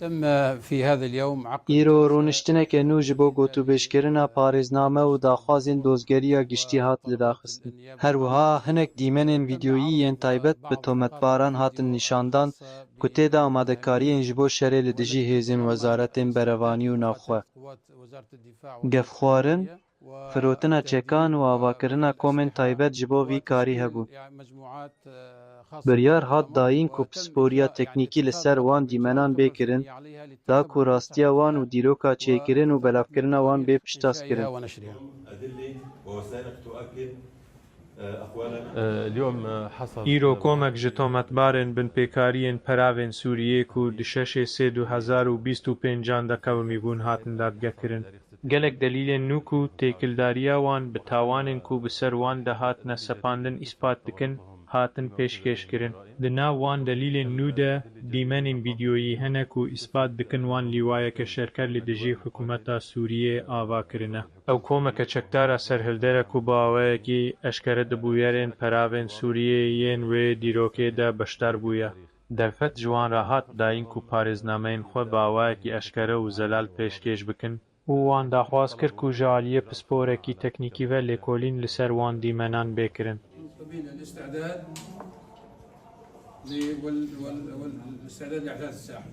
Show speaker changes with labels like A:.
A: تم في هذا اليوم عقد
B: îro rûniştineke nû ji bo gotûbêjkirina parêzname û daxwazên dozgeriya giştî hat lidaxistin. Her wiha hinek dîmenên vîdyoyî yên taybet bi tometbaran hatin nîşandan ku têda amadekariyên ji bo şerê li dijî hêzên Wezaretên Berevanî û Navxwe. Gevxwarin, firotina çekan û avakirina komên taybet ji bo vî karî hebû. Biryar hat dayîn ku pisporiya teknîkî li ser wan dîmenan bêkirin, da ku rastiya wan û dîroka çêkirin û belavkirina wan bê piştazkirin.
C: îro komek ji tometbarên binpêkariyên peravên Sûriyê ku di şeşê sê 2025 de kewimîbûn hatin dadgekirin. Gelek delîlên nû ku têkildariya wan bi tawanên ku bi ser wan de hatine sepandin îspat dikin, hatin pêşkêşkirin. Di nav wan delîlên nû de dîmenên vîdyoyî hene ku îspat dikin wan lîwayeke şerker li dijî hikûmeta Sûriyê ava kirine. Ew komeke çekdara serhildere ku bi awayekî eşkere di bûyerên peravên Sûriyê yên wê dîrokê de beşdar bûye. Derfet ji wan re hat dayîn ku parêznameyên xwe bi awayekî eşkere û zelal pêşkêş bikin û wan daxwaz kir ku ji aliyê pisporekî teknîkî ve lêkolîn li ser wan dîmenan bêkirin.
A: والاستعداد لاحداث الساحه.